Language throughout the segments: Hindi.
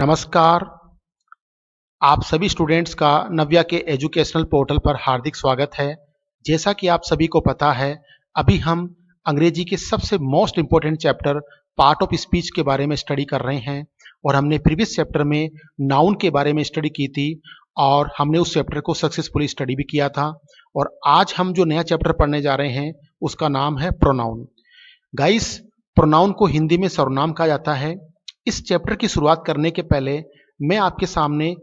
नमस्कार। आप सभी स्टूडेंट्स का नव्या के एजुकेशनल पोर्टल पर हार्दिक स्वागत है। जैसा कि आप सभी को पता है, अभी हम अंग्रेजी के सबसे most important chapter part of speech के बारे में स्टडी कर रहे हैं और हमने प्रीवियस चैप्टर में नाउन के बारे में स्टडी की थी और हमने उस चैप्टर को सक्सेसफुली स्टडी भी किया था। और आज हम जो नया चैप्टर पढ़ने जा रहे हैं उसका नाम है प्रोनाउन। गाइस, प्रोनाउन को हिंदी में सर्वनाम कहा जाता है। इस चैप्टर की शुरुआत करने के पहले मैं आपके सामने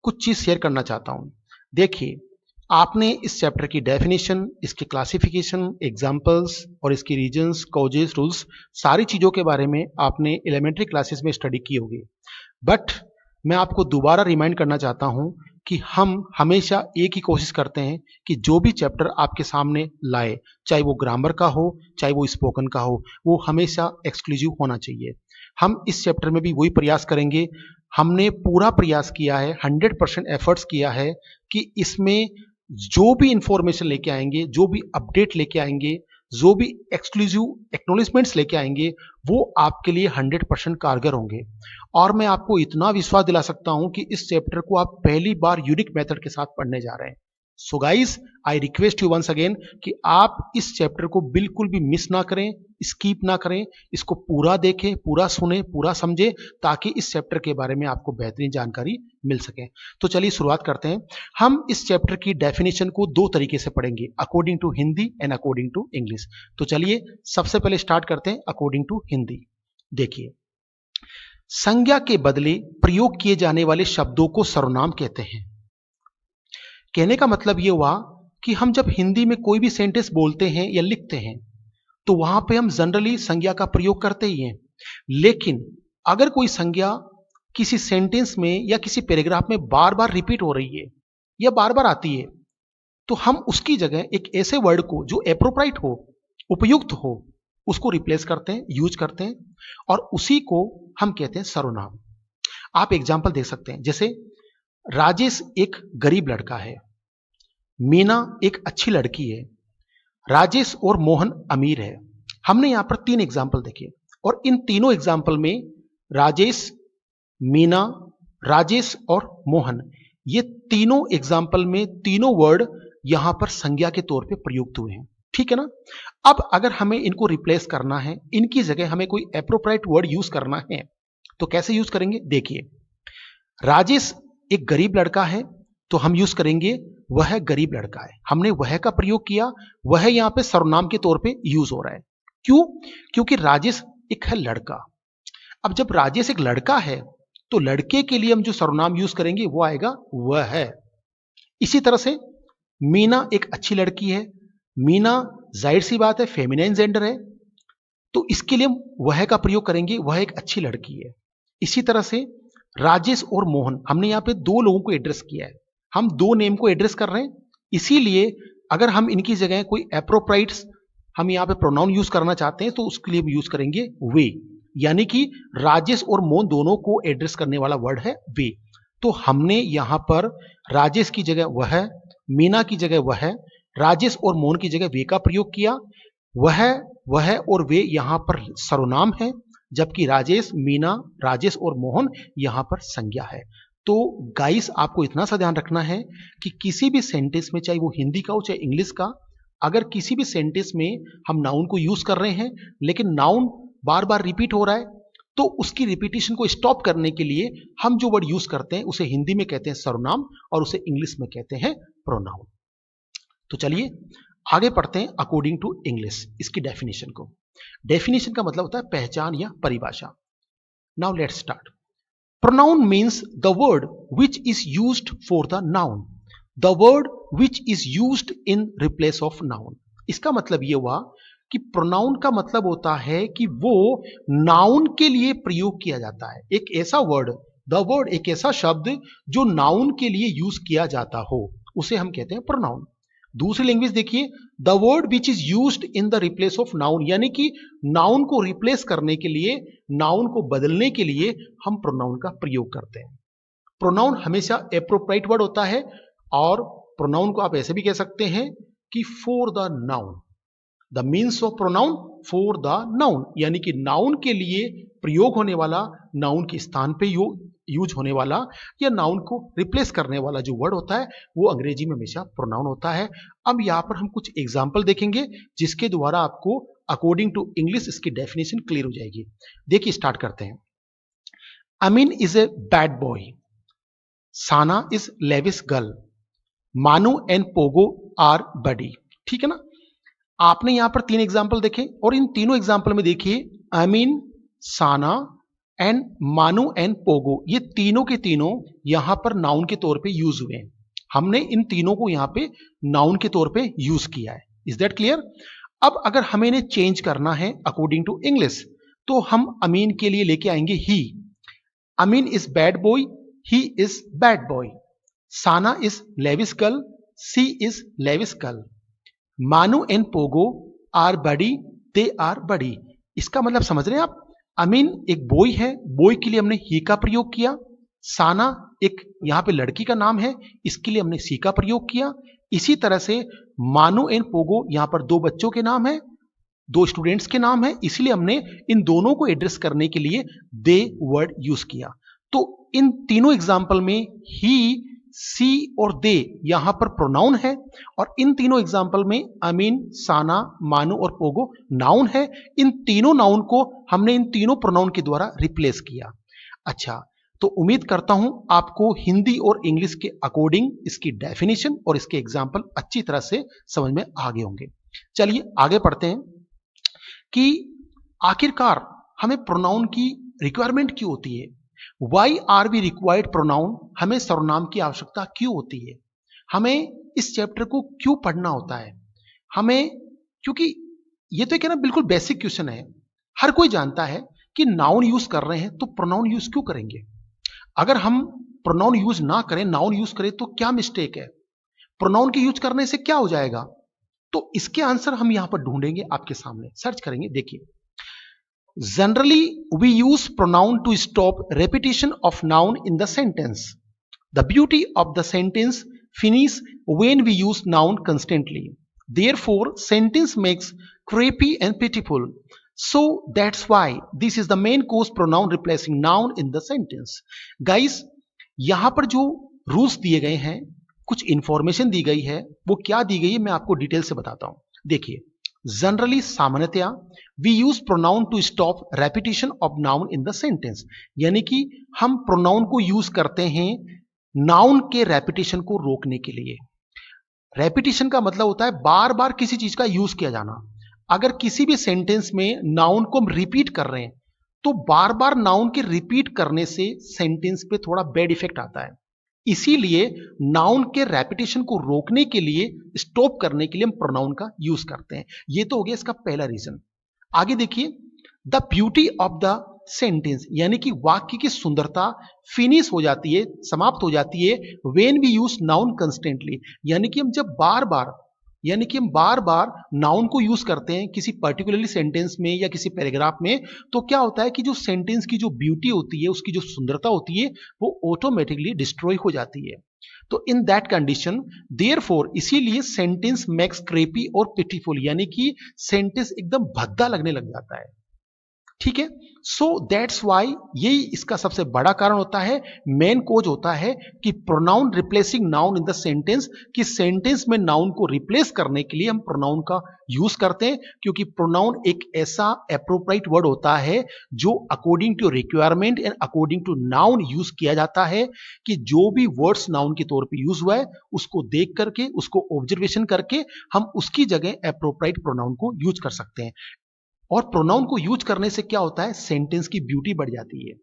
कुछ चीज शेयर करना चाहता हूं। देखिए, आपने इस चैप्टर की डेफिनेशन, इसकी क्लासिफिकेशन, एग्जांपल्स और इसकी रीजंस, कॉजेस, रूल्स, सारी चीजों के बारे में आपने एलिमेंट्री क्लासेस में स्टडी की होगी। बट मैं आपको दोबारा रिमाइंड करना चाहता हूं कि हम हमेशा एक ही कोशिश करते हैं कि जो भी चैप्टर आपके सामने लाए, चाहे वो ग्रामर का हो, चाहे वो स्पोकन का हो, वो हमेशा एक्सक्लूसिव होना चाहिए। हम इस चैप्टर में भी वही प्रयास करेंगे। हमने पूरा प्रयास किया है, 100% एफर्ट्स किया है कि इसमें जो भी इंफॉर्मेशन लेके आएंगे, जो भी अपडेट लेके आएंगे, जो भी एक्सक्लूसिव एक्नॉलेजमेंट्स लेके आएंगे, वो आपके लिए 100% कारगर होंगे। और मैं आपको इतना विश्वास दिला सकता हूं कि इस चैप्टर को आप पहली बार यूनिक मेथड के साथ पढ़ने जा रहे हैं। So guys, I request you once again कि आप इस चैप्टर को बिल्कुल भी मिस ना करें, स्किप ना करें, इसको पूरा देखें, पूरा सुने, पूरा समझें, ताकि इस चैप्टर के बारे में आपको बेहतरीन जानकारी मिल सके। तो चलिए शुरुआत करते हैं। हम इस चैप्टर की डेफिनेशन को दो तरीके से पढ़ेंगे, according to Hindi and according to English. तो चलिए सबसे पहले स्टार्ट करते हैं अकॉर्डिंग टू हिंदी। देखिए, संज्ञा के बदले प्रयोग किए जाने वाले शब्दों को सर्वनाम कहते हैं। कहने का मतलब यह हुआ कि हम जब हिंदी में कोई भी सेंटेंस बोलते हैं या लिखते हैं तो वहां पे हम जनरली संज्ञा का प्रयोग करते ही हैं। लेकिन अगर कोई संज्ञा किसी सेंटेंस में या किसी पैराग्राफ में बार बार रिपीट हो रही है या बार बार आती है, तो हम उसकी जगह एक ऐसे वर्ड को जो एप्रोप्राइट हो, उपयुक्त हो, उसको रिप्लेस करते हैं, यूज करते हैं, और उसी को हम कहते हैं सर्वनाम। आप एग्जाम्पल देख सकते हैं, जैसे राजेश एक गरीब लड़का है, मीना एक अच्छी लड़की है, राजेश और मोहन अमीर है। हमने यहां पर तीन एग्जाम्पल देखे और इन तीनों एग्जाम्पल में राजेश, मीना, राजेश और मोहन, ये तीनों एग्जाम्पल में तीनों वर्ड यहां पर संज्ञा के तौर पे प्रयुक्त हुए हैं। ठीक है ना? अब अगर हमें इनको रिप्लेस करना है, इनकी जगह हमें कोई एप्रोप्राइट वर्ड यूज करना है, तो कैसे यूज करेंगे? देखिए, राजेश एक गरीब लड़का है, तो हम यूज करेंगे वह गरीब लड़का है। हमने वह का प्रयोग किया, वह यहां पे सर्वनाम के तौर पे यूज हो रहा है। क्यों? क्योंकि राजेश एक है लड़का। अब जब राजेश एक लड़का है तो लड़के के लिए हम जो सर्वनाम यूज करेंगे वो आएगा वह है। इसी तरह से मीना एक अच्छी लड़की है, मीना जाहिर सी बात है फेमिनाइन जेंडर है, तो इसके लिए हम वह का प्रयोग करेंगे, वह एक अच्छी लड़की है। इसी तरह से राजेश और मोहन, हमने यहां पे दो लोगों को एड्रेस किया है, हम दो नेम को एड्रेस कर रहे हैं, इसीलिए अगर हम इनकी जगह कोई एप्रोप्राइट्स हम यहां पे प्रोनाउन यूज करना चाहते हैं तो उसके लिए यूज करेंगे वे। यानी कि राजेश और मोहन दोनों को एड्रेस करने वाला वर्ड है वे। तो हमने यहां पर राजेश की जगह वह, मीना की जगह वह, राजेश और मोहन की जगह वे का प्रयोग किया। वह और वे यहां पर सर्वनाम है, जबकि राजेश, मीना, राजेश और मोहन यहां पर संज्ञा है। तो गाइस, आपको इतना सा ध्यान रखना है कि किसी भी सेंटेंस में, चाहे वो हिंदी का हो चाहे इंग्लिश का, अगर किसी भी सेंटेंस में हम नाउन को यूज कर रहे हैं लेकिन नाउन बार बार रिपीट हो रहा है, तो उसकी रिपीटिशन को स्टॉप करने के लिए हम जो वर्ड यूज करते हैं उसे हिंदी में कहते हैं सर्वनाम और उसे इंग्लिश में कहते हैं प्रोनाउन। तो चलिए आगे पढ़ते हैं अकॉर्डिंग टू इंग्लिश, इसकी डेफिनेशन को। डेफिनेशन का मतलब होता है पहचान या परिभाषा। Now let's start. Pronoun means the word which is used for the noun, the word which is used in replace of noun. इसका मतलब यह हुआ कि प्रोनाउन का मतलब होता है कि वो नाउन के लिए प्रयोग किया जाता है। एक ऐसा वर्ड, द वर्ड, एक ऐसा शब्द जो नाउन के लिए यूज किया जाता हो, उसे हम कहते हैं प्रोनाउन। दूसरी लैंग्वेज देखिए, the word which is used in the replace of noun, यानी कि नाउन को रिप्लेस करने के लिए, नाउन को बदलने के लिए हम प्रोनाउन का प्रयोग करते हैं। प्रोनाउन हमेशा एप्रोप्राइट वर्ड होता है और प्रोनाउन को आप ऐसे भी कह सकते हैं कि for the noun, the means of pronoun for the noun, यानी कि नाउन के लिए प्रयोग होने वाला, नाउन के स्थान पे यूज होने वाला या नाउन को रिप्लेस करने वाला जो वर्ड होता है वो अंग्रेजी में हमेशा प्रोनाउन होता है। अब यहाँ पर हम कुछ एग्जाम्पल देखेंगे जिसके द्वारा आपको अकॉर्डिंग टू इंग्लिश इसकी डेफिनेशन क्लियर हो जाएगी। देखिए स्टार्ट करते हैं। Amin is a bad boy, Sana is lavish girl, Manu and Pogo are buddy. ठीक है ना। आपने यहां पर 3 एग्जाम्पल देखे और इन तीनों एग्जाम्पल में देखिए अमीन, साना एंड मानू एंड पोगो ये तीनों के तीनों यहां पर नाउन के तौर पे यूज हुए हैं। हमने इन तीनों को यहां पे नाउन के तौर पे यूज किया है। Is that clear? अब अगर हमें इन्हें चेंज करना है अकॉर्डिंग टू इंग्लिश तो हम अमीन के लिए लेके आएंगे ही। Amin is bad boy, he is bad boy. Sana is lavish girl, she is lavish girl. Manu and Pogo are buddy, they are buddy. इसका मतलब समझ रहे हैं आप? अमीन एक बॉय है, बॉय के लिए हमने ही का प्रयोग किया। साना एक यहां पे लड़की का नाम है, इसके लिए हमने सी का प्रयोग किया। इसी तरह से मानू एंड पोगो यहां पर 2 बच्चों के नाम है, 2 स्टूडेंट्स के नाम है, इसलिए हमने इन दोनों को एड्रेस करने के लिए दे वर्ड यूज किया। तो इन तीनों एग्जाम्पल में ही, सी और दे यहां पर प्रोनाउन है और इन तीनों एग्जाम्पल में अमीन, साना, मानू और पोगो नाउन है। इन तीनों नाउन को हमने इन तीनों प्रोनाउन के द्वारा रिप्लेस किया। अच्छा, तो उम्मीद करता हूं आपको हिंदी और इंग्लिश के अकॉर्डिंग इसकी डेफिनेशन और इसके एग्जाम्पल अच्छी तरह से समझ में आ गए होंगे। चलिए आगे पढ़ते हैं कि आखिरकार हमें प्रोनाउन की रिक्वायरमेंट क्यों होती है। Why are we required pronoun, हमें सर्वनाम की आवश्यकता क्यों होती है, हमें इस चैप्टर को क्यों पढ़ना होता है हमें, क्योंकि ये तो एक है ना बिल्कुल बेसिक क्वेश्चन है। हर कोई जानता है कि नाउन यूज कर रहे हैं तो प्रोनाउन यूज क्यों करेंगे। अगर हम प्रोनाउन यूज ना करें, नाउन यूज करें तो क्या मिस्टेक है, प्रोनाउन के यूज करने से क्या हो जाएगा। तो इसके आंसर हम यहां पर ढूंढेंगे, आपके सामने सर्च करेंगे। देखिए, generally we use pronoun to stop repetition of noun in the sentence. The beauty of the sentence finish when we use noun constantly. Therefore sentence makes creepy and pitiful. So that's why this is the main cause pronoun replacing noun in the sentence. Guys, यहां पर जो रूल्स दिए गए हैं, कुछ इंफॉर्मेशन दी गई है, वो क्या दी गई है मैं आपको डिटेल से बताता हूं। देखिए, जनरली सामान्यतया we use pronoun to stop repetition of noun in the sentence, यानी कि हम प्रोनाउन को यूज करते हैं नाउन के रेपिटेशन को रोकने के लिए। रेपिटेशन का मतलब होता है बार बार किसी चीज का यूज किया जाना। अगर किसी भी सेंटेंस में नाउन को हम रिपीट कर रहे हैं तो बार बार नाउन के रिपीट करने से सेंटेंस पे थोड़ा बैड इफेक्ट आता है। इसीलिए नाउन के रेपिटेशन को रोकने के लिए, स्टॉप करने के लिए हम प्रोनाउन का यूज करते हैं। ये तो हो गया इसका पहला रीजन। आगे देखिए, the beauty of the sentence, यानी कि वाक्य की सुंदरता फिनिश हो जाती है, समाप्त हो जाती है when we use noun constantly, यानी कि हम जब बार बार, यानी कि हम बार बार नाउन को यूज करते हैं किसी पर्टिकुलरली सेंटेंस में या किसी पैराग्राफ में, तो क्या होता है कि जो सेंटेंस की जो ब्यूटी होती है, उसकी जो सुंदरता होती है, वो ऑटोमेटिकली डिस्ट्रॉय हो जाती है। तो इन दैट कंडीशन, देयरफॉर, इसीलिए सेंटेंस मैक्स क्रेपी और पिटीफुल, यानी कि सेंटेंस एकदम भद्दा लगने लग जाता है। ठीक है। सो दैट्स वाई, यही इसका सबसे बड़ा कारण होता है, मेन कोज होता है कि pronoun replacing noun in the sentence, कि सेंटेंस में नाउन को रिप्लेस करने के लिए हम प्रोनाउन का यूज करते हैं, क्योंकि प्रोनाउन एक ऐसा एप्रोप्रिएट वर्ड होता है जो according to requirement and according to noun use किया जाता है, कि जो भी वर्ड्स नाउन के तौर पे यूज हुआ है उसको देख करके, उसको ऑब्जर्वेशन करके हम उसकी जगह एप्रोप्रिएट प्रोनाउन को यूज कर सकते हैं। और प्रोनाउन को यूज करने से क्या होता है, सेंटेंस की ब्यूटी बढ़ जाती है,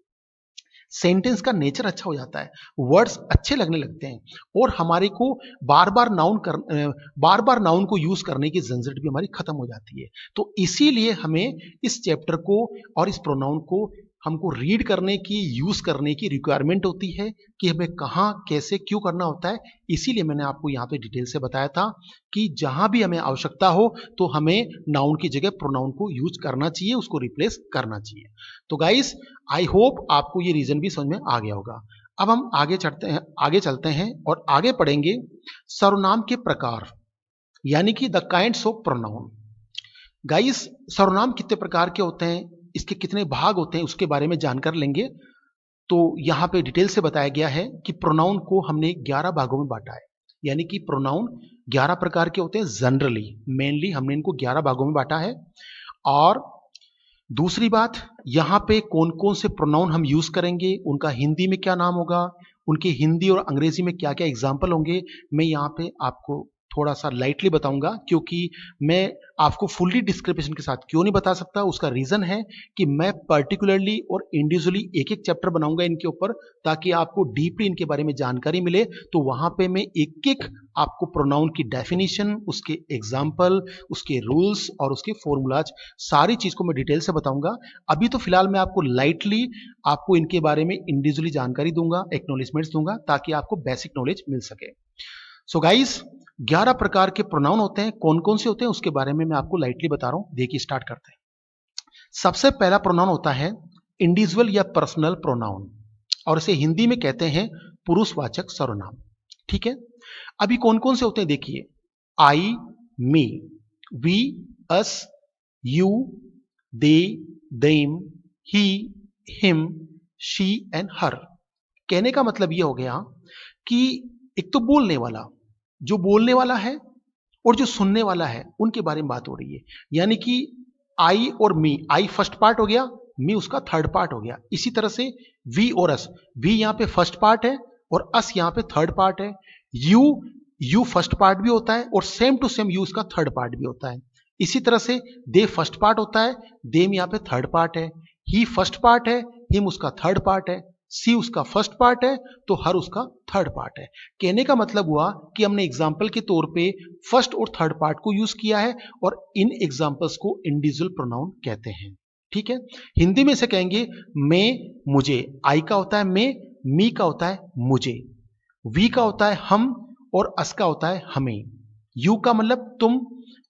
सेंटेंस का नेचर अच्छा हो जाता है, वर्ड्स अच्छे लगने लगते हैं और हमारे को बार बार नाउन को यूज करने की झंझट भी हमारी खत्म हो जाती है। तो इसीलिए हमें इस चैप्टर को और इस प्रोनाउन को हमको रीड करने की, यूज करने की रिक्वायरमेंट होती है कि हमें कहाँ कैसे क्यों करना होता है। इसीलिए मैंने आपको यहाँ पे डिटेल से बताया था कि जहां भी हमें आवश्यकता हो तो हमें नाउन की जगह प्रोनाउन को यूज करना चाहिए, उसको रिप्लेस करना चाहिए। तो गाइस, आई होप आपको ये रीजन भी समझ में आ गया होगा। अब हम आगे चलते हैं और आगे पढ़ेंगे सर्वनाम के प्रकार, यानी कि the kinds of pronoun. Guys, सर्वनाम कितने प्रकार के होते हैं, इसके कितने भाग होते हैं, उसके बारे में जानकर लेंगे। तो यहाँ पे डिटेल से बताया गया है कि प्रोनाउन को हमने 11 भागों में बांटा है, यानी कि प्रोनाउन 11 प्रकार के होते हैं जनरली, मेनली हमने इनको 11 भागों में बांटा है। और दूसरी बात, यहाँ पे कौन कौन से प्रोनाउन हम यूज करेंगे, उनका हिंदी में क्या नाम होगा, उनके हिंदी और अंग्रेजी में क्या क्या एग्जाम्पल होंगे, मैं यहाँ पे आपको थोड़ा सा लाइटली बताऊंगा, क्योंकि मैं आपको फुल्ली डिस्क्रिप्शन के साथ क्यों नहीं बता सकता, उसका रीजन है कि मैं पर्टिकुलरली और इंडिविजुअली एक एक चैप्टर बनाऊंगा इनके ऊपर, ताकि आपको डीपली इनके बारे में जानकारी मिले। तो वहां पे मैं एक एक आपको प्रोनाउन की डेफिनेशन, उसके एग्जाम्पल, उसके रूल्स और उसके फॉर्मूलाज, सारी चीज को मैं डिटेल से बताऊंगा। अभी तो फिलहाल मैं आपको लाइटली आपको इनके बारे में इंडिविजुअली जानकारी दूंगा, एक्नॉलेजमेंट्स दूंगा, ताकि आपको बेसिक नॉलेज मिल सके। सो गाइस, 11 प्रकार के प्रोनाउन होते हैं, कौन कौन से होते हैं उसके बारे में मैं आपको लाइटली बता रहा हूं। देखिए, स्टार्ट करते हैं। सबसे पहला प्रोनाउन होता है इंडिविजुअल या पर्सनल प्रोनाउन, और इसे हिंदी में कहते हैं पुरुषवाचक सर्वनाम। ठीक है, अभी कौन कौन से होते हैं देखिए, I, me, we, us, you, they, them, he, him, she and her. कहने का मतलब यह हो गया कि एक तो बोलने वाला, जो बोलने वाला है और जो सुनने वाला है, उनके बारे में बात हो रही है। यानी कि आई और मी, आई फर्स्ट पार्ट हो गया, मी उसका थर्ड पार्ट हो गया। इसी तरह से वी और अस, वी यहां पे फर्स्ट पार्ट है और अस यहां पे थर्ड पार्ट है। यू, यू फर्स्ट पार्ट भी होता है और सेम टू सेम यू उसका थर्ड पार्ट भी होता है। इसी तरह से दे फर्स्ट पार्ट होता है, देम यहां पे थर्ड पार्ट है। ही फर्स्ट पार्ट है, हिम उसका थर्ड पार्ट है। सी उसका फर्स्ट पार्ट है, तो हर उसका थर्ड पार्ट है। कहने का मतलब हुआ कि हमने एग्जाम्पल के तौर पे फर्स्ट और थर्ड पार्ट को यूज किया है, और इन एग्जाम्पल्स को इंडिविजुअल प्रोनाउन कहते हैं। ठीक है, हिंदी में से कहेंगे मैं, मुझे। आई का होता है मैं, मी का होता है मुझे, वी का होता है हम, और अस का होता है हमें। यू का मतलब तुम,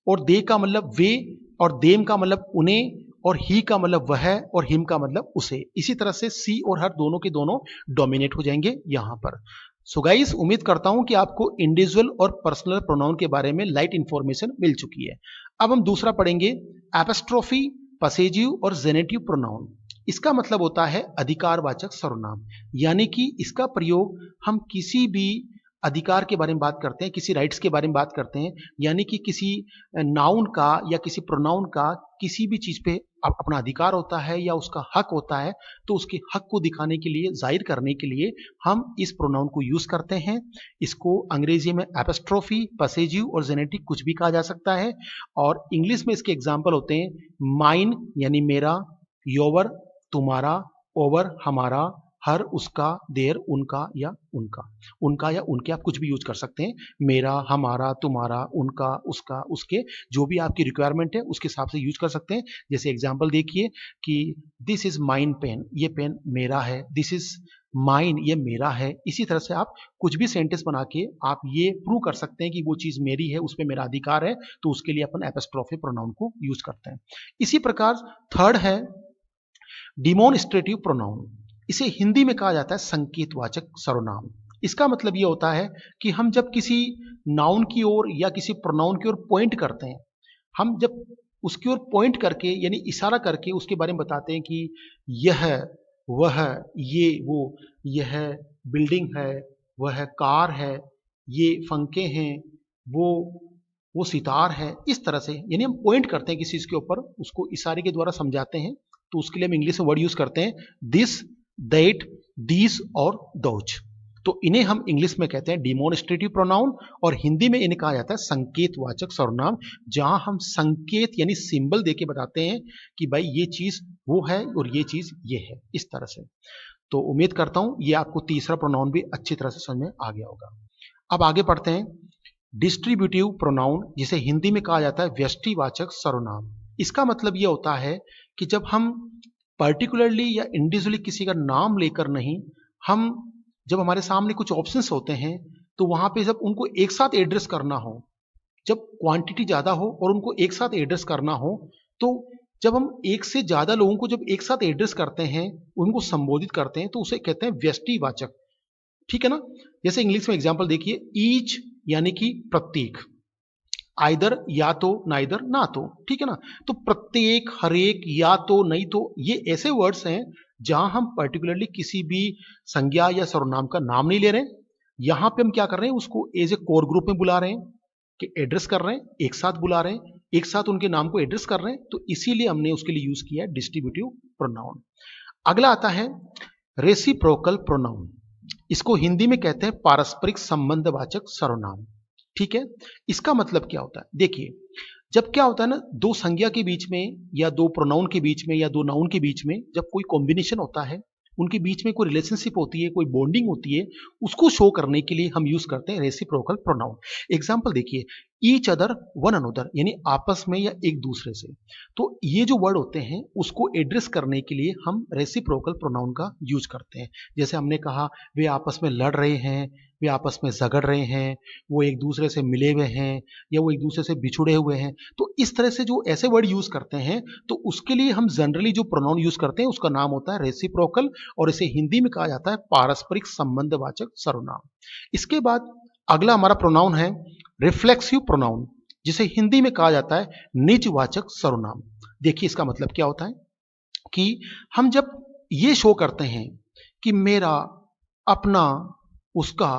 और दे का मतलब वे, और देम का मतलब उन्हें, और ही का मतलब वह, और हिम का मतलब उसे। इसी तरह से सी और हर दोनों के दोनों डोमिनेट हो जाएंगे यहां पर। सो गाइस, उम्मीद करता हूं कि आपको इंडिविजुअल और पर्सनल प्रोनाउन के बारे में लाइट इंफॉर्मेशन मिल चुकी है। अब हम दूसरा पढ़ेंगे, एपोस्ट्रोफी, पसेजिव और जेनेटिव प्रोनाउन। इसका मतलब होता है अधिकारवाचक सर्वनाम, यानी कि इसका प्रयोग हम किसी भी अधिकार के बारे में बात करते हैं, किसी राइट्स के बारे में बात करते हैं, यानी कि किसी नाउन का या किसी प्रोनाउन का किसी भी चीज पे अपना अधिकार होता है या उसका हक होता है, तो उसके हक को दिखाने के लिए, जाहिर करने के लिए हम इस प्रोनाउन को यूज करते हैं। इसको अंग्रेजी में एपोस्ट्रोफी, पसेजिव और जेनेटिक कुछ भी कहा जा सकता है, और इंग्लिश में इसके एग्जाम्पल होते हैं माइन यानी मेरा, योवर तुम्हारा, ओवर हमारा, हर उसका, देर उनका या उनका, उनका या उनके आप कुछ भी यूज कर सकते हैं। मेरा, हमारा, तुम्हारा, उनका, उसका, उसके, जो भी आपकी रिक्वायरमेंट है उसके हिसाब से यूज कर सकते हैं। जैसे एग्जांपल देखिए कि दिस इज माइन पेन, ये पेन मेरा है। दिस इज माइन, ये मेरा है। इसी तरह से आप कुछ भी सेंटेंस बना के आप ये प्रूव कर सकते हैं कि वो चीज मेरी है, उस पर मेरा अधिकार है, तो उसके लिए अपन एपोस्ट्रोफी प्रोनाउन को यूज करते हैं। इसी प्रकार थर्ड है डिमोन्स्ट्रेटिव प्रोनाउन। इसे हिंदी में कहा जाता है संकेतवाचक सर्वनाम। इसका मतलब यह होता है कि हम जब किसी नाउन की ओर या किसी प्रोनाउन की ओर पॉइंट करते हैं, हम जब उसकी ओर पॉइंट करके यानी इशारा करके उसके बारे में बताते हैं कि यह, वह, ये, वो, यह बिल्डिंग है, वह कार है, ये पंखे हैं, वो वो सितार है। इस तरह से यानी हम पॉइंट करते हैं किसी चीज के ऊपर, उसको इशारे के द्वारा समझाते हैं, तो उसके लिए हम इंग्लिश में वर्ड यूज करते हैं दिस, दैट, दीस और दोज। तो इन्हें हम इंग्लिश में कहते हैं डिमोन्स्ट्रेटिव प्रोनाउन, और हिंदी में इन्हें कहा जाता है संकेतवाचक सर्वनाम, जहां हम संकेत यानी सिंबल देके बताते हैं कि भाई ये चीज वो है और ये चीज ये है, इस तरह से। तो उम्मीद करता हूं ये आपको तीसरा प्रोनाउन भी अच्छी तरह से समझ में आ गया होगा। अब आगे पढ़ते हैं डिस्ट्रीब्यूटिव प्रोनाउन, जिसे हिंदी में कहा जाता है व्यष्टिवाचक सर्वनाम। इसका मतलब यह होता है कि जब हम पर्टिकुलरली या इंडिविजुअली किसी का नाम लेकर नहीं, हम जब हमारे सामने कुछ ऑप्शंस होते हैं, तो वहां पे जब उनको एक साथ एड्रेस करना हो, जब क्वांटिटी ज्यादा हो और उनको एक साथ एड्रेस करना हो, तो जब हम एक से ज्यादा लोगों को जब एक साथ एड्रेस करते हैं, उनको संबोधित करते हैं, तो उसे कहते हैं व्यष्टिवाचक। ठीक है ना। जैसे इंग्लिश में एग्जाम्पल देखिए, ईच यानी कि प्रत्येक, आइदर या तो, नाइदर ना तो। ठीक है ना। तो प्रत्येक, हर एक, या तो, नहीं तो, ये ऐसे वर्ड्स हैं जहां हम पर्टिकुलरली किसी भी संज्ञा या सर्वनाम का नाम नहीं ले रहे हैं, यहां पे हम क्या कर रहे हैं, उसको एज ए कोर ग्रुप में बुला रहे हैं कि एड्रेस कर रहे हैं, एक साथ बुला रहे हैं, एक साथ उनके नाम को एड्रेस कर रहे हैं, तो इसीलिए हमने उसके लिए यूज किया है डिस्ट्रीब्यूटिव प्रोनाउन। अगला आता है रेसिप्रोकल प्रोनाउन। इसको हिंदी में कहते हैं पारस्परिक संबंधवाचक सर्वनाम। ठीक है, इसका मतलब क्या होता है? देखिए, जब क्या होता है ना, दो संज्ञा के बीच में या दो प्रोनाउन के बीच में या दो नाउन के बीच में जब कोई कॉम्बिनेशन होता है, उनके बीच में कोई रिलेशनशिप होती है, कोई बॉन्डिंग होती है, उसको शो करने के लिए हम यूज करते हैं रेसिप्रोकल प्रोनाउन। एग्जांपल देखिए, ईच अदर, वन अनदर, यानी आपस में या एक दूसरे से। तो ये जो वर्ड होते हैं उसको एड्रेस करने के लिए हम रेसिप्रोकल प्रोनाउन का यूज करते हैं। जैसे हमने कहा, वे आपस में लड़ रहे हैं, वे आपस में झगड़ रहे हैं, वो एक दूसरे से मिले हुए हैं, या वो एक दूसरे से बिछुड़े हुए हैं। तो इस तरह से जो ऐसे वर्ड यूज करते हैं, तो उसके लिए हम जनरली जो प्रोनाउन यूज करते हैं उसका नाम होता है रेसिप्रोकल, और इसे हिंदी में कहा जाता है पारस्परिक संबंधवाचक सर्वनाम। इसके बाद अगला हमारा प्रोनाउन है रिफ्लेक्सिव प्रोनाउन, जिसे हिंदी में कहा जाता है निजवाचक सर्वनाम। देखिए, इसका मतलब क्या होता है कि हम जब ये शो करते हैं कि मेरा, अपना, उसका,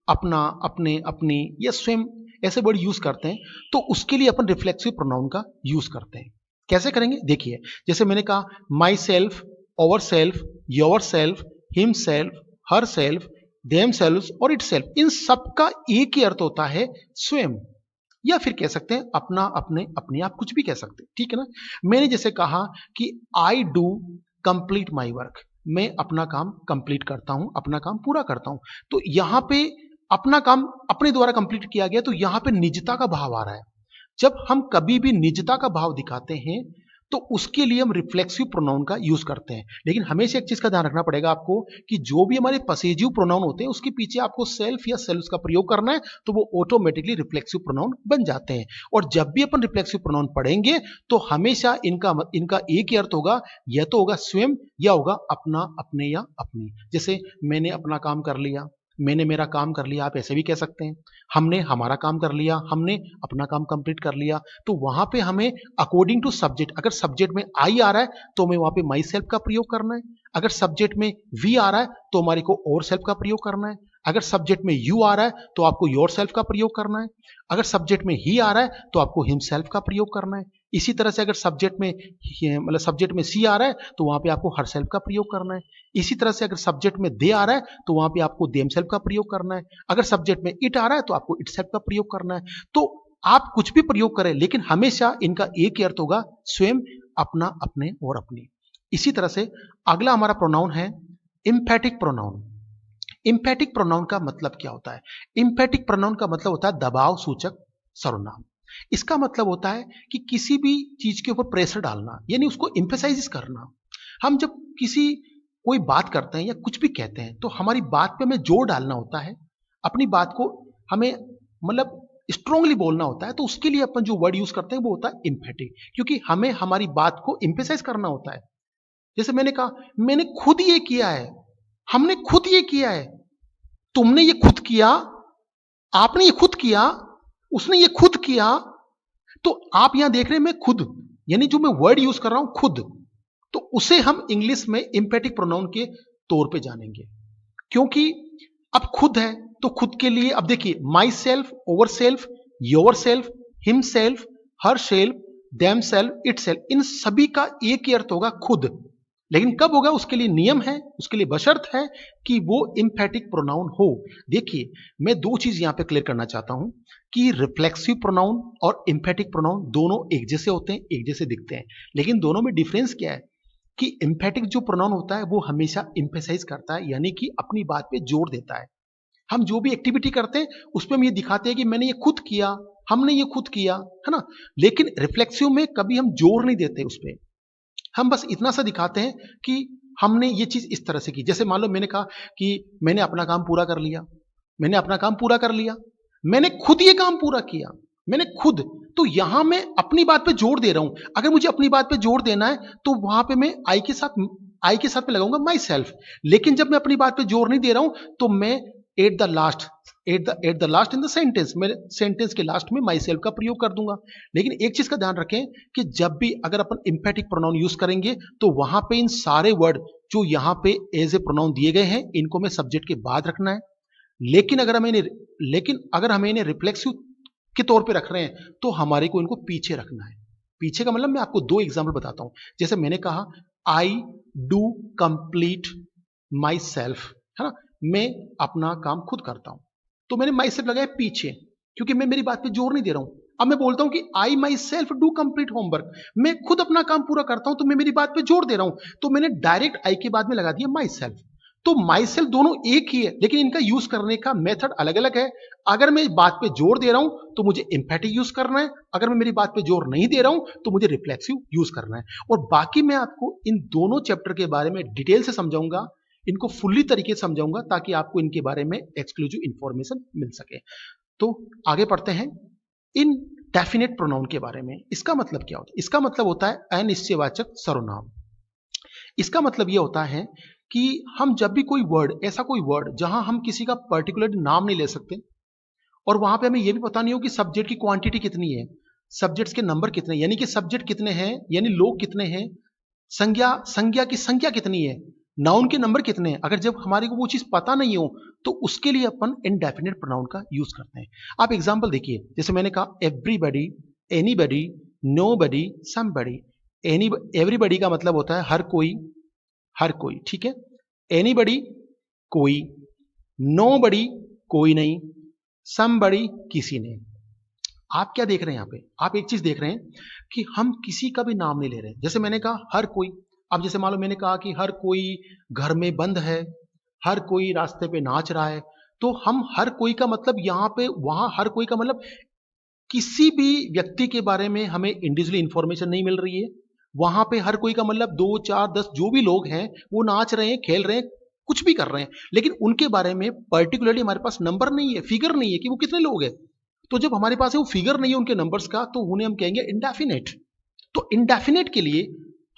अपना, अपने, अपनी, या स्वयं, ऐसे वर्ड यूज करते हैं, तो उसके लिए अपन रिफ्लेक्सिव प्रोनाउन का यूज करते हैं। कैसे करेंगे? देखिए, जैसे मैंने कहा, my self, ourself, yourself, himself, herself, them self और इट सेल्फ, इन सबका एक ही अर्थ होता है स्वयं, या फिर कह सकते हैं अपना, अपने, अपनी, आप कुछ भी कह सकते हैं। ठीक है ना? मैंने जैसे कहा कि I do complete my work, मैं अपना काम कंप्लीट करता हूं, अपना काम पूरा करता हूं। तो यहां पे अपना काम अपने द्वारा कंप्लीट किया गया, तो यहां पे निजता का भाव आ रहा है। जब हम कभी भी निजता का भाव दिखाते हैं, तो उसके लिए हम रिफ्लेक्सिव प्रोनाउन का यूज करते हैं। लेकिन हमेशा एक चीज का ध्यान रखना पड़ेगा आपको कि जो भी हमारे पसेजिव प्रोनाउन होते हैं, उसके पीछे आपको सेल्फ या सेल्फ का प्रयोग करना है, तो वो ऑटोमेटिकली रिफ्लेक्सिव प्रोनाउन बन जाते हैं। और जब भी अपन रिफ्लेक्सिव प्रोनाउन पढ़ेंगे, तो हमेशा इनका एक ही अर्थ होगा, या तो होगा स्वयं, या होगा अपना, अपने, या अपनी। जैसे मैंने अपना काम कर लिया, मैंने मेरा काम कर लिया, आप ऐसे भी कह सकते हैं। हमने हमारा काम कर लिया, हमने अपना काम कंप्लीट कर लिया। तो वहां पे हमें अकॉर्डिंग टू सब्जेक्ट, अगर सब्जेक्ट में आई आ रहा है तो हमें वहां पे माई सेल्फ का प्रयोग करना है। अगर सब्जेक्ट में वी आ रहा है तो हमारे को और सेल्फ का प्रयोग करना है। अगर सब्जेक्ट में यू आ रहा है तो आपको योर सेल्फ का प्रयोग करना है। अगर सब्जेक्ट में ही आ रहा है तो आपको हिम सेल्फ का प्रयोग करना है। इसी तरह से अगर सब्जेक्ट में, मतलब सब्जेक्ट में सी आ रहा है तो वहां पे आपको हर सेल्फ का प्रयोग करना है। इसी तरह से अगर सब्जेक्ट में दे आ रहा है तो वहां पे आपको देम सेल्फ का प्रयोग करना है। अगर सब्जेक्ट में इट आ रहा है तो आपको इट सेल्फ का प्रयोग करना है। तो आप कुछ भी प्रयोग करें, लेकिन हमेशा इनका एक ही अर्थ होगा, स्वयं, अपना, अपने और अपनी। इसी तरह से अगला हमारा प्रोनाउन है इंफेटिक प्रोनाउन। इंफेटिक प्रोनाउन का मतलब क्या होता है? इंफेटिक प्रोनाउन का मतलब होता है दबाव सूचक सर्वनाम। इसका मतलब होता है कि किसी भी चीज के ऊपर प्रेशर डालना, यानी उसको इंफेसाइज करना। हम जब किसी कोई बात करते हैं या कुछ भी कहते हैं, तो हमारी बात पे हमें जोर डालना होता है, अपनी बात को हमें, मतलब स्ट्रांगली बोलना होता है। तो उसके लिए अपन जो वर्ड यूज करते हैं वो होता है इंफेटिक, क्योंकि हमें हमारी बात को इंफेसाइज करना होता है। जैसे मैंने कहा, मैंने खुद ये किया है, हमने खुद ये किया है, तुमने ये खुद किया, आपने ये खुद किया, उसने ये खुद किया। तो आप यहां देख रहे हैं मैं खुद, यानी जो मैं वर्ड यूज कर रहा हूं खुद, तो उसे हम इंग्लिश में इंपेटिक प्रोनाउन के तौर पे जानेंगे। क्योंकि अब खुद है तो खुद के लिए, अब देखिए, myself, ourself, yourself, himself, herself, themself, itself, इन सभी का एक ही अर्थ होगा खुद। लेकिन कब होगा, उसके लिए नियम है, उसके लिए बशर्त है कि वो इंफेटिक प्रोनाउन हो। देखिए, मैं दो चीज यहां पे क्लियर करना चाहता हूं कि रिफ्लेक्सिव प्रोनाउन और इंफेटिक प्रोनाउन दोनों एक जैसे होते हैं, एक जैसे दिखते हैं, लेकिन दोनों में डिफरेंस क्या है कि इंफेटिक जो प्रोनाउन होता है वो हमेशा इंफेसाइज करता है, यानी कि अपनी बात पे जोर देता है। हम जो भी एक्टिविटी करते हैं उसमें हम ये दिखाते हैं कि मैंने ये खुद किया, हमने ये खुद किया, है ना। लेकिन रिफ्लेक्सिव में कभी हम जोर नहीं देते उस पर, हम बस इतना सा दिखाते हैं कि हमने ये चीज इस तरह से की। जैसे मान लो मैंने कहा कि मैंने अपना काम पूरा कर लिया, मैंने अपना काम पूरा कर लिया, मैंने खुद ये काम पूरा किया, मैंने खुद। तो यहां मैं अपनी बात पे जोर दे रहा हूं। अगर मुझे अपनी बात पे जोर देना है तो वहां पे मैं आई के साथ में लगाऊंगा माई सेल्फ। लेकिन जब मैं अपनी बात पे जोर नहीं दे रहा हूं तो मैं at the last at the last in the sentence, मैं सेंटेंस के लास्ट में माई सेल्फ का प्रयोग कर दूंगा। लेकिन एक चीज का ध्यान रखें कि जब भी अगर अपन इम्पैटिक प्रोनाउन यूज करेंगे तो वहां पे इन सारे वर्ड जो यहां पे एज ए प्रोनाउन दिए गए हैं इनको मैं सब्जेक्ट के बाद रखना है। लेकिन अगर हमें इन्हें रिफ्लेक्सिव के तौर पे रख रहे हैं तो हमारे को इनको पीछे रखना है। पीछे का मतलब मैं आपको दो एग्जाम्पल बताता हूं। जैसे मैंने कहा I do complete my self, है ना, मैं अपना काम खुद करता हूं, तो मैंने माई सेल्फ लगाया पीछे क्योंकि मैं मेरी बात पे जोर नहीं दे रहा हूं। अब मैं बोलता हूं कि I myself do complete homework, मैं खुद अपना काम पूरा करता हूं तो मैं मेरी बात पे जोर दे रहा हूं, तो मैंने डायरेक्ट आई के बाद में लगा दिया माई सेल्फ। तो माई सेल्फ दोनों एक ही है लेकिन इनका यूज करने का मेथड अलग अलग है। अगर मैं बात पे जोर दे रहा हूं तो मुझे एम्फेटिक यूज करना है, अगर मैं मेरी बात पे जोर नहीं दे रहा हूं तो मुझे रिफ्लेक्सिव यूज करना है। और बाकी मैं आपको इन दोनों चैप्टर के बारे में डिटेल से समझाऊंगा, इनको फुल्ली तरीके से समझाऊंगा ताकि आपको इनके बारे में एक्सक्लूसिव इंफॉर्मेशन मिल सके। तो आगे पढ़ते हैं इन डेफिनेट प्रोनाउन के बारे में। इसका मतलब क्या होता है? इसका मतलब होता है अनिश्चयवाचक सर्वनाम। इसका मतलब यह होता है कि हम जब भी कोई वर्ड, ऐसा कोई वर्ड जहां हम किसी का पर्टिकुलर नाम नहीं ले सकते और वहां पे हमें यह भी पता नहीं हो कि सब्जेक्ट की क्वांटिटी कितनी है, सब्जेक्ट्स के नंबर कितने, यानी कि सब्जेक्ट कितने हैं, यानी लोग कितने हैं, संज्ञा की संख्या कितनी है, नाउन के नंबर कितने हैं, अगर जब हमारे को वो चीज पता नहीं हो तो उसके लिए अपन इनडेफिनेट प्रोनाउन का यूज करते हैं। आप एग्जांपल देखिए, जैसे मैंने कहा everybody, anybody, nobody, somebody. Everybody का मतलब होता है हर कोई, हर कोई, ठीक है। एनीबडी कोई, नोबडी कोई नहीं, समबडी किसी ने। आप क्या देख रहे हैं यहां पे? आप एक चीज देख रहे हैं कि हम किसी का भी नाम नहीं ले रहे। जैसे मैंने कहा हर कोई, अब जैसे मान लो मैंने कहा कि हर कोई घर में बंद है, हर कोई रास्ते पे नाच रहा है, तो हम हर कोई का मतलब यहां पे, वहां हर कोई का मतलब किसी भी व्यक्ति के बारे में हमें इंडिविजुअली इंफॉर्मेशन नहीं मिल रही है। वहां पे हर कोई का मतलब 2 4 10 जो भी लोग हैं वो नाच रहे हैं, खेल रहे हैं, कुछ भी कर रहे हैं, लेकिन उनके बारे में पर्टिकुलरली हमारे पास नंबर नहीं है, फिगर नहीं है कि वो कितने लोग हैं। तो जब हमारे पास वो फिगर नहीं है उनके नंबर्स का तो उन्हें हम कहेंगे इंडेफिनेट। तो इंडेफिनेट के लिए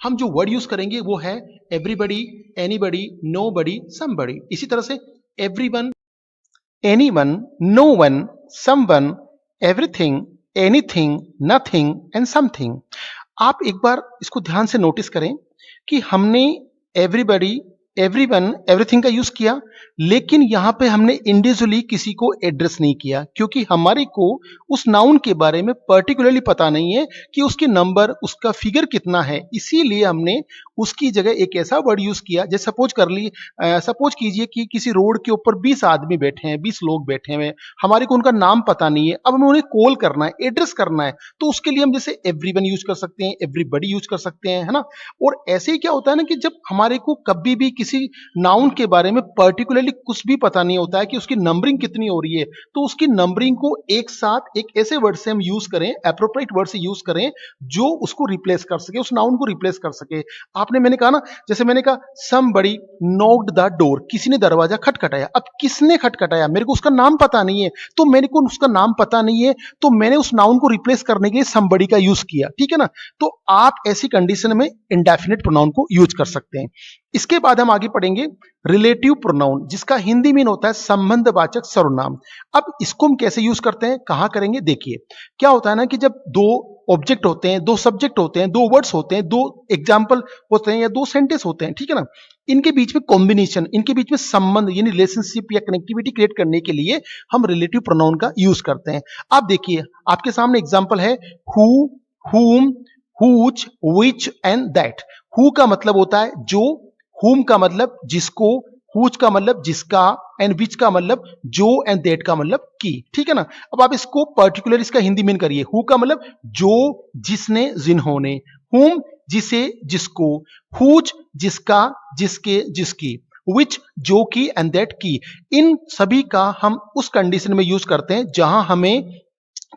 हम जो वर्ड यूज करेंगे वो है एवरीबडी, एनीबडी, नोबडी, समबडी। इसी तरह से everyone, anyone, known, someone, everything, anything, nothing and something. आप एक बार इसको ध्यान से नोटिस करें कि हमने एवरीबडी, एवरीवन, एवरीथिंग का यूज किया, लेकिन यहां पे हमने इंडिविजुअली किसी को एड्रेस नहीं किया क्योंकि हमारे को उस नाउन के बारे में पर्टिकुलरली पता नहीं है कि उसके नंबर, उसका फिगर कितना है। इसीलिए हमने उसकी जगह एक ऐसा वर्ड यूज किया, जैसे सपोज कीजिए कि किसी रोड के ऊपर 20 आदमी बैठे हैं, 20 लोग बैठे हुए हैं, हमारे को उनका नाम पता नहीं है, अब हमें उन्हें कॉल करना है, एड्रेस करना है, तो उसके लिए हम जैसे एवरीवन यूज कर सकते हैं, एवरीबडी यूज कर सकते हैं, है ना। और ऐसे ही क्या होता है ना कि जब हमारे को कभी भी किसी नाउन के बारे में पर्टिकुलरली कुछ भी पता नहीं होता है कि उसकी नंबरिंग कितनी हो रही है, तो उसकी नंबरिंग को एक साथ एक ऐसे वर्ड से हम यूज करें, एप्रोप्रिएट वर्ड से यूज करें जो उसको रिप्लेस कर सके, उस नाउन को रिप्लेस कर सके। मैंने कहा ना, जैसे मैंने कहा समबडी नॉक्ड द डोर, किसी ने दरवाजा खटखटाया। अब किसने खटखटाया, मेरे को उसका नाम पता नहीं है, तो मेरे को उसका नाम पता नहीं है तो मैंने उस नाउन को रिप्लेस करने के लिए समबडी का यूज किया, ठीक है ना। तो आप ऐसी कंडीशन में इंडेफिनेट प्रोनाउन को यूज कर सकते हैं। इसके बाद हम आगे पढ़ेंगे रिलेटिव प्रोनाउन, जिसका हिंदी मीन होता है संबंधवाचक सर्वनाम। अब इसको हम कैसे यूज करते हैं, कहां करेंगे, देखिए क्या होता है ना कि जब दो ऑब्जेक्ट होते हैं, दो सब्जेक्ट होते हैं, दो वर्ड्स होते हैं, दो एग्जाम्पल होते हैं या दो सेंटेंस होते हैं, ठीक है ना, इनके बीच में कॉम्बिनेशन, इनके बीच में संबंध यानी रिलेशनशिप या कनेक्टिविटी क्रिएट करने के लिए हम रिलेटिव प्रोनाउन का यूज करते हैं। आप देखिए आपके सामने एग्जाम्पल है who, whom, whose, which and that. Who का मतलब होता है जो, whom का मतलब जिसको, whose का मतलब जिसका, एंड which का मतलब जो, एंड that का मतलब की, ठीक है ना। अब आप इसको पर्टिकुलर इसका हिंदी मीन करिए। who का मतलब जो, जिसने, जिन्होंने, whom जिसे, जिसको, whose जिसका, जिसके, जिसकी, which जो की, एंड that की। इन सभी का हम उस कंडीशन में यूज करते हैं जहां हमें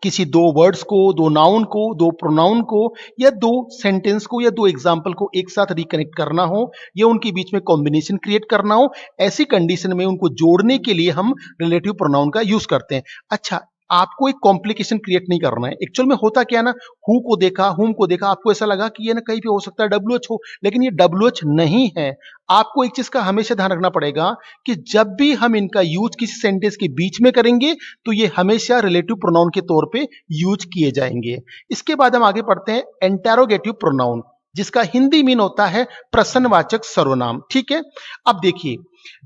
किसी दो वर्ड्स को, दो नाउन को, दो प्रोनाउन को, या दो सेंटेंस को, या दो एग्जाम्पल को एक साथ रिकनेक्ट करना हो, या उनके बीच में कॉम्बिनेशन क्रिएट करना हो। ऐसी कंडीशन में उनको जोड़ने के लिए हम रिलेटिव प्रोनाउन का यूज करते हैं। अच्छा, आपको एक कॉम्प्लिकेशन क्रिएट नहीं करना है। एक्चुअल में होता क्या है ना, हु को देखा, हुम को देखा, आपको ऐसा लगा कि ये ना कहीं पे हो सकता है WH हो, लेकिन ये WH नहीं है। आपको एक चीज का हमेशा ध्यान रखना पड़ेगा कि जब भी हम इनका यूज किसी सेंटेंस के बीच में करेंगे तो ये हमेशा रिलेटिव प्रोनाउन के तौर पे यूज किए जाएंगे। इसके बाद हम आगे पढ़ते हैं इंटेरोगेटिव प्रोनाउन, जिसका हिंदी मीन होता है प्रश्नवाचक सर्वनाम। ठीक है, अब देखिए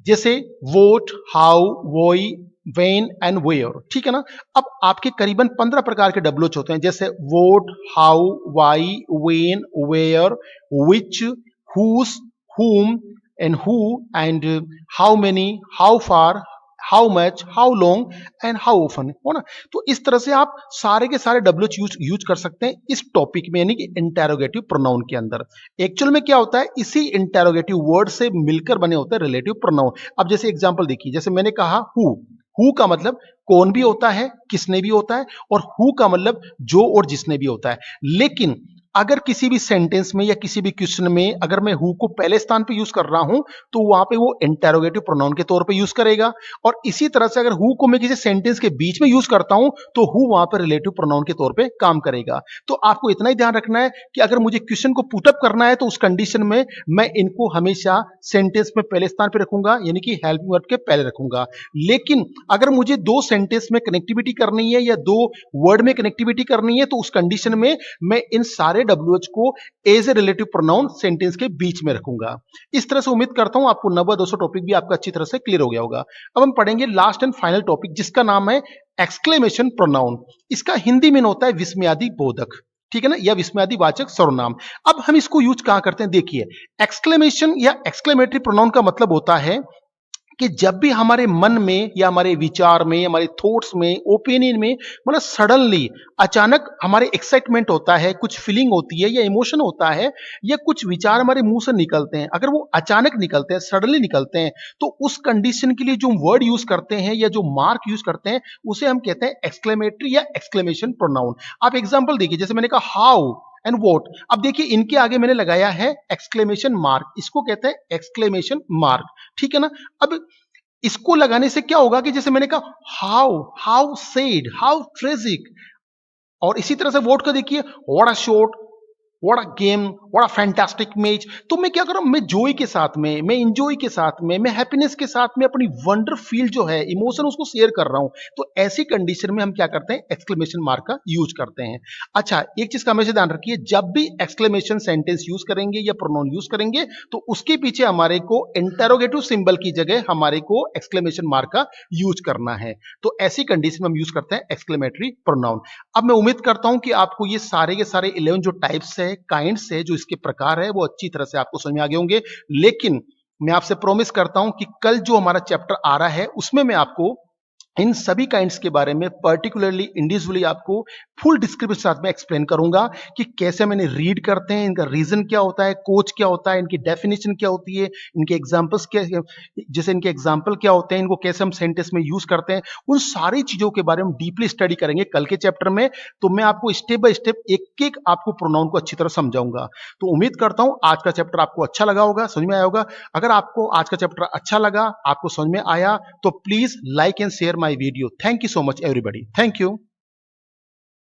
जैसे वोट, हाउ, वोई, वेन एंड वेयर, ठीक है ना। अब आपके करीबन 15 प्रकार के WH होते हैं, जैसे what, how, why, when, where, which, whose, whom and who and how many, how far, how much, how long and how often, हो ना। तो इस तरह से आप सारे के सारे WH यूज कर सकते हैं इस टॉपिक में, यानी कि इंटेरोगेटिव प्रोनाउन के अंदर। एक्चुअल में क्या होता है, इसी इंटेरोगेटिव वर्ड से मिलकर बने होते हैं रिलेटिव प्रोनाउन। अब जैसे एग्जांपल देखिए, जैसे मैंने कहा हु का मतलब कौन भी होता है, किसने भी होता है, और हु का मतलब जो और जिसने भी होता है। लेकिन अगर किसी भी सेंटेंस में या किसी भी क्वेश्चन में अगर मैं हु को पहले स्थान पे यूज कर रहा हूं तो वहां पे वो इंटेरोगेटिव प्रोनाउन के तौर पे यूज करेगा, और इसी तरह से अगर हु को मैं किसी सेंटेंस के बीच में यूज करता हूं तो हु वहां पर रिलेटिव प्रोनाउन के तौर पे काम करेगा। तो आपको इतना ही ध्यान रखना है कि अगर मुझे क्वेश्चन को पुटअप करना है तो उस कंडीशन में मैं इनको हमेशा सेंटेंस में पहले स्थान पे रखूंगा, यानी कि हेल्पिंग वर्ब के पहले रखूंगा। लेकिन अगर मुझे दो सेंटेंस में कनेक्टिविटी करनी है या दो वर्ड में कनेक्टिविटी करनी है तो उस कंडीशन में मैं इन सारे WH को as a relative pronoun sentence के बीच में रखूंगा। इस तरह से उम्मीद करता हूं आपको 90-200 टॉपिक भी आपका अच्छी तरह से क्लियर हो गया होगा। अब हम पढ़ेंगे लास्ट एंड फाइनल टॉपिक, जिसका नाम है एक्सक्लेमेशन प्रोनाउन। इसका हिंदी में होता है विस्मयादि बोधक, ठीक है ना, या विस्मयादि वाचक सर्वनाम। अब हम इसको यूज कहां करते हैं, देखिए एक्सक्लेमेशन या एक्सक्लेमेटरी प्रोनाउन का मतलब होता है कि जब भी हमारे मन में या हमारे विचार में, हमारे थॉट्स में, ओपिनियन में, मतलब सडनली अचानक हमारे एक्साइटमेंट होता है, कुछ फीलिंग होती है या इमोशन होता है, या कुछ विचार हमारे मुंह से निकलते हैं, अगर वो अचानक निकलते हैं, सडनली निकलते हैं, तो उस कंडीशन के लिए जो वर्ड यूज करते हैं या जो मार्क यूज करते हैं उसे हम कहते हैं एक्सक्लेमेटरी या एक्सक्लेमेशन प्रोनाउन। आप एग्जाम्पल देखिए, जैसे मैंने कहा हाउ एंड वॉट, अब देखिए इनके आगे मैंने लगाया है एक्सक्लेमेशन मार्क, इसको कहते हैं एक्सक्लेमेशन मार्क, ठीक है ना। अब इसको लगाने से क्या होगा कि जैसे मैंने कहा हाउ सेड, हाउ ट्रेजिक, और इसी तरह से वोट का देखिए what a shot, what a game, what a fantastic match. तो मैं क्या कर रहा हूं, मैं जॉय के साथ में, मैं इंजॉय के साथ में, मैं हैप्पीनेस के साथ में अपनी वंडर फील जो है, इमोशन, उसको शेयर कर रहा हूं। तो ऐसी कंडीशन में हम क्या करते हैं, एक्सक्लेमेशन मार्क का यूज करते हैं। अच्छा, एक चीज का हमेशा ध्यान रखिए, जब भी एक्सक्लेमेशन सेंटेंस यूज करेंगे या प्रोनाउन यूज करेंगे तो उसके पीछे हमारे को इंटेरोगेटिव सिंबल की जगह हमारे को एक्सक्लेमेशन मार्क का यूज करना है। तो ऐसी कंडीशन में हम यूज करते हैं एक्सक्लेमेटरी प्रोनाउन। अब मैं उम्मीद करता हूं कि आपको ये सारे के सारे 11 जो टाइप्स है, काइंड्स है, जो इसके प्रकार है, वो अच्छी तरह से आपको समझ में आ गए होंगे। लेकिन मैं आपसे प्रॉमिस करता हूं कि कल जो हमारा चैप्टर आ रहा है उसमें मैं आपको इन सभी काइंड्स के बारे में पर्टिकुलरली इंडिविजुअली आपको फुल डिस्क्रिप्शन साथ में एक्सप्लेन करूंगा कि कैसे मैंने रीड करते हैं, इनका रीजन क्या होता है, कोच क्या होता है, इनकी डेफिनेशन क्या होती है, इनके एग्जांपल्स क्या, जैसे इनके एग्जांपल क्या होते हैं, इनको कैसे हम सेंटेंस में यूज करते हैं, उन सारी चीजों के बारे में डीपली स्टडी करेंगे कल के चैप्टर में। तो मैं आपको स्टेप बाय स्टेप एक एक आपको प्रोनाउन को अच्छी तरह समझाऊंगा। तो उम्मीद करता हूं आज का चैप्टर आपको अच्छा लगा होगा, समझ में आया होगा। अगर आपको आज का चैप्टर अच्छा लगा, आपको समझ में आया, तो please like and share my video. Thank you so much everybody, thank you.